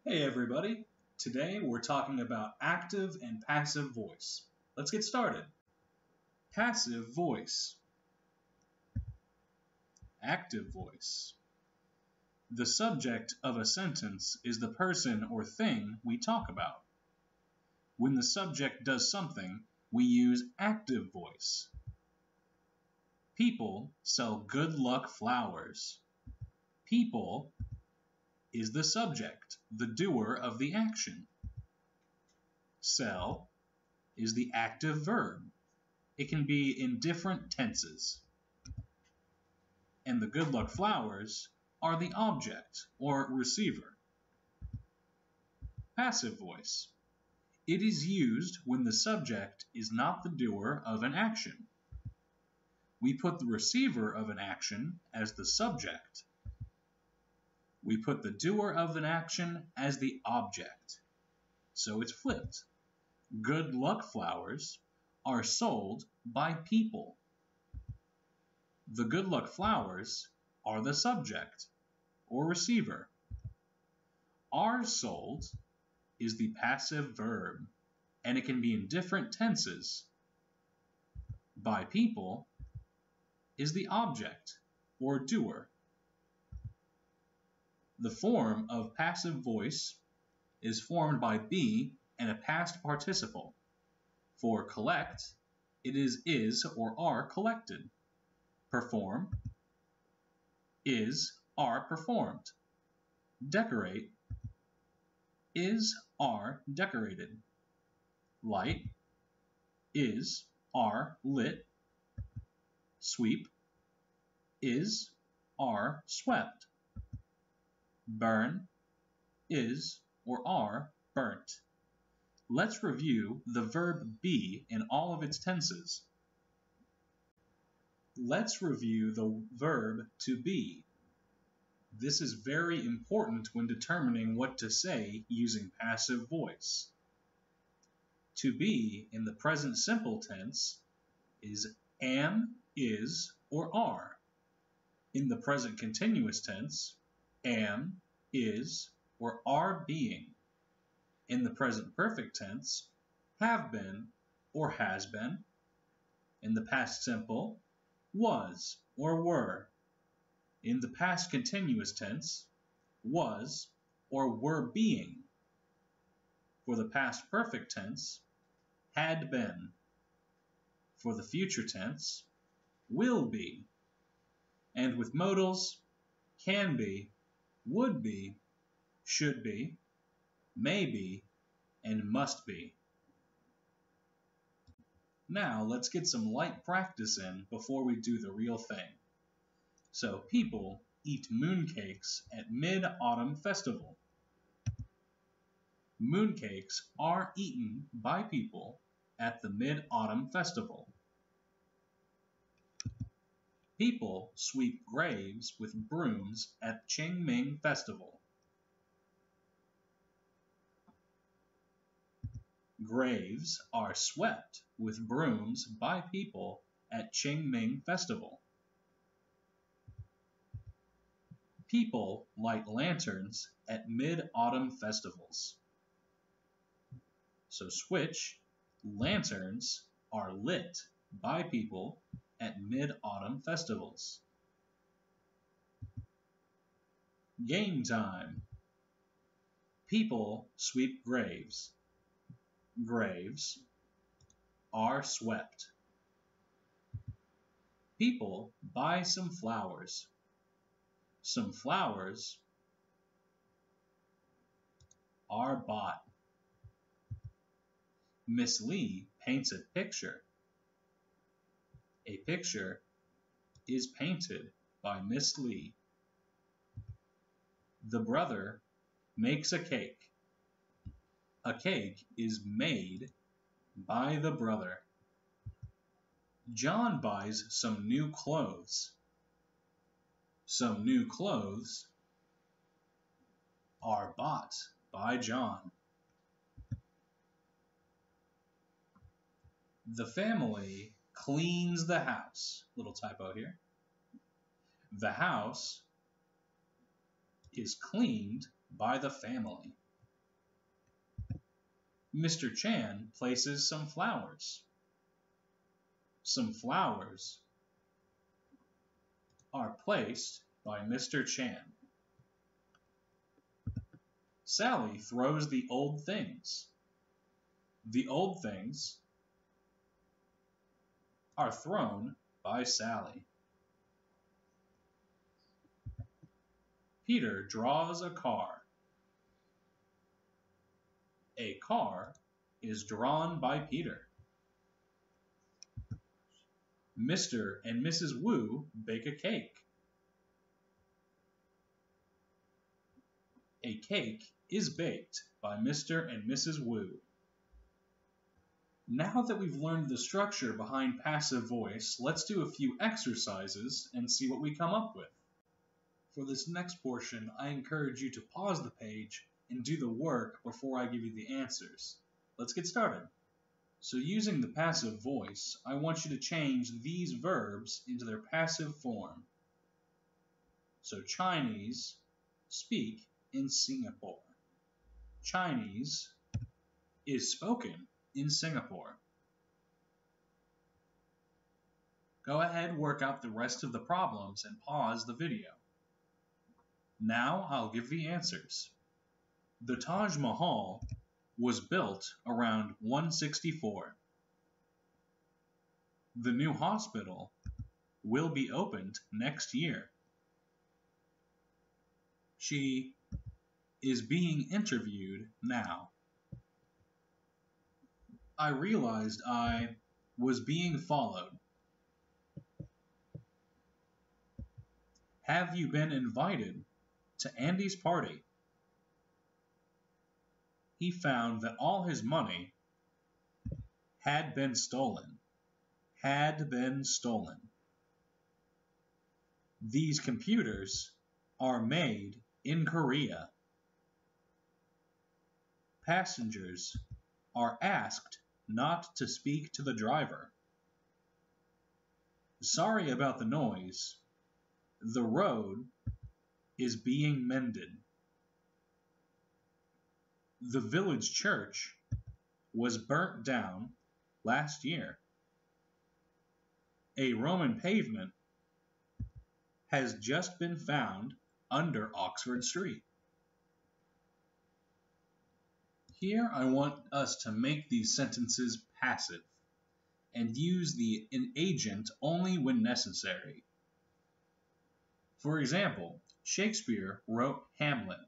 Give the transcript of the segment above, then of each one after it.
Hey everybody! Today we're talking about active and passive voice. Let's get started. Passive voice. Active voice. The subject of a sentence is the person or thing we talk about. When the subject does something, we use active voice. People sell good luck flowers. People is the subject, the doer of the action. Sell is the active verb. It can be in different tenses. And the good luck flowers are the object or receiver. Passive voice. It is used when the subject is not the doer of an action. We put the receiver of an action as the subject. We put the doer of an action as the object. So it's flipped. Good luck flowers are sold by people. The good luck flowers are the subject or receiver. Are sold is the passive verb, and it can be in different tenses. By people is the object or doer. The form of passive voice is formed by be and a past participle. For collect, it is or are collected. Perform is are performed. Decorate is are decorated. Light is are lit. Sweep is are swept. Burn is or are burnt. Let's review the verb be in all of its tenses. Let's review the verb to be. This is very important when determining what to say using passive voice. To be in the present simple tense is am, is, or are. In the present continuous tense, am, is, or are being. In the present perfect tense, have been or has been. In the past simple, was or were. In the past continuous tense, was or were being. For the past perfect tense, had been. For the future tense, will be. And with modals, can be, would be, should be, may be, and must be. Now let's get some light practice in before we do the real thing. So people eat mooncakes at Mid-Autumn Festival. Mooncakes are eaten by people at the Mid-Autumn Festival. People sweep graves with brooms at Qingming Festival. Graves are swept with brooms by people at Qingming Festival. People light lanterns at Mid-Autumn festivals. So switch, lanterns are lit by people at Mid-Autumn festivals. Game time. People sweep graves. Graves are swept. People buy some flowers. Some flowers are bought. Miss Lee paints a picture. A picture is painted by Miss Lee. The brother makes a cake. A cake is made by the brother. John buys some new clothes. Some new clothes are bought by John. The family cleans the house. Little typo here. The house is cleaned by the family. Mr. Chan places some flowers. Some flowers are placed by Mr. Chan. Sally throws the old things. The old things are thrown by Sally. Peter draws a car. A car is drawn by Peter. Mr. and Mrs. Wu bake a cake. A cake is baked by Mr. and Mrs. Wu. Now that we've learned the structure behind passive voice, let's do a few exercises and see what we come up with. For this next portion, I encourage you to pause the page and do the work before I give you the answers. Let's get started. So using the passive voice, I want you to change these verbs into their passive form. So Chinese, speak in Singapore. Chinese is spoken in Singapore. Go ahead, work out the rest of the problems and pause the video. Now I'll give the answers. The Taj Mahal was built around 164. The new hospital will be opened next year. She is being interviewed now. I realized I was being followed. Have you been invited to Andy's party? He found that all his money had been stolen. Had been stolen. These computers are made in Korea. Passengers are asked not to speak to the driver. Sorry about the noise. The road is being mended. The village church was burnt down last year. A Roman pavement has just been found under Oxford Street. Here I want us to make these sentences passive and use the agent only when necessary. For example, Shakespeare wrote Hamlet.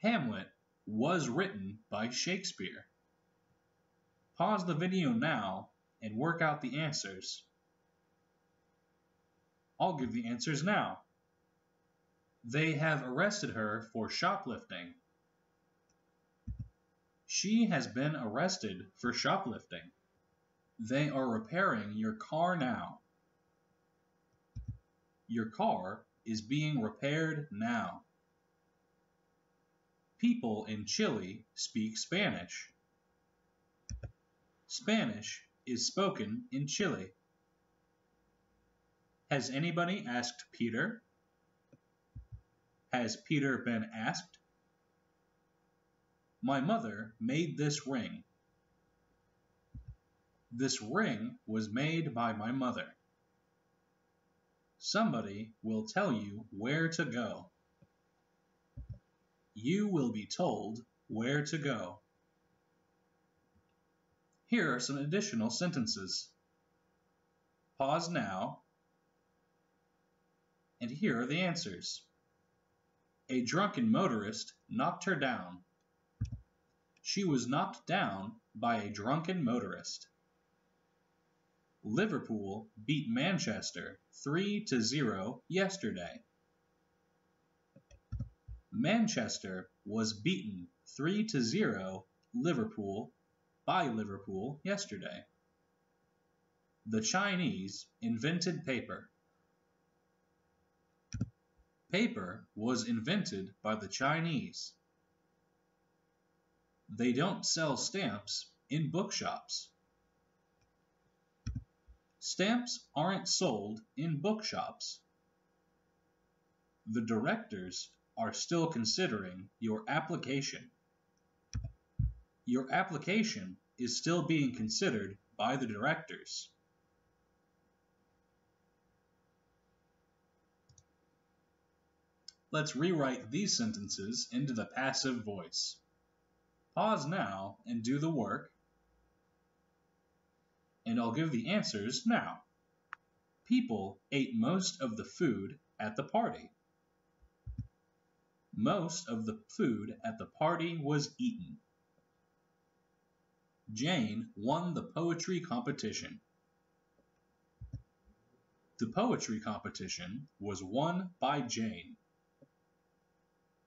Hamlet was written by Shakespeare. Pause the video now and work out the answers. I'll give the answers now. They have arrested her for shoplifting. She has been arrested for shoplifting. They are repairing your car now. Your car is being repaired now. People in Chile speak Spanish. Spanish is spoken in Chile. Has anybody asked Peter? Has Peter been asked? My mother made this ring. This ring was made by my mother. Somebody will tell you where to go. You will be told where to go. Here are some additional sentences. Pause now, and here are the answers. A drunken motorist knocked her down. She was knocked down by a drunken motorist. Liverpool beat Manchester 3-0 yesterday. Manchester was beaten 3-0 by Liverpool yesterday. The Chinese invented paper. Paper was invented by the Chinese. They don't sell stamps in bookshops. Stamps aren't sold in bookshops. The directors are still considering your application. Your application is still being considered by the directors. Let's rewrite these sentences into the passive voice. Pause now and do the work, and I'll give the answers now. People ate most of the food at the party. Most of the food at the party was eaten. Jane won the poetry competition. The poetry competition was won by Jane.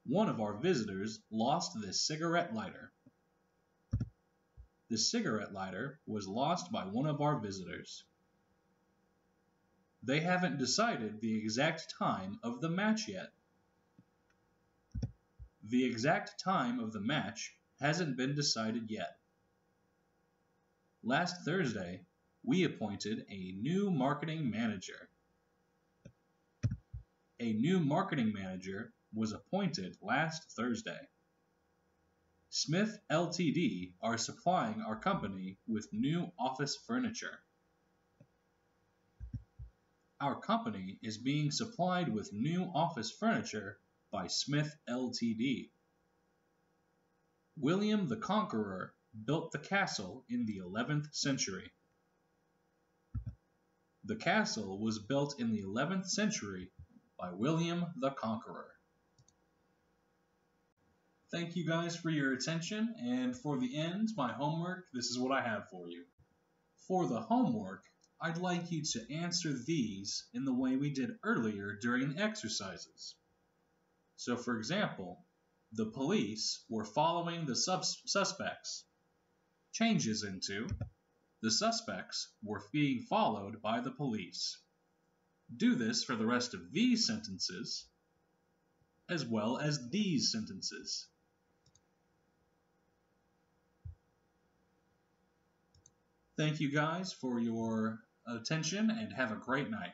One of our visitors lost the cigarette lighter. The cigarette lighter was lost by one of our visitors. They haven't decided the exact time of the match yet. The exact time of the match hasn't been decided yet. Last Thursday, we appointed a new marketing manager. A new marketing manager was appointed last Thursday. Smith Ltd. are supplying our company with new office furniture. Our company is being supplied with new office furniture by Smith Ltd. William the Conqueror built the castle in the 11th century. The castle was built in the 11th century by William the Conqueror. Thank you guys for your attention, and for the end, my homework, this is what I have for you. For the homework, I'd like you to answer these in the way we did earlier during the exercises. So for example, the police were following the suspects. Changes into, the suspects were being followed by the police. Do this for the rest of these sentences, as well as these sentences. Thank you guys for your attention and have a great night.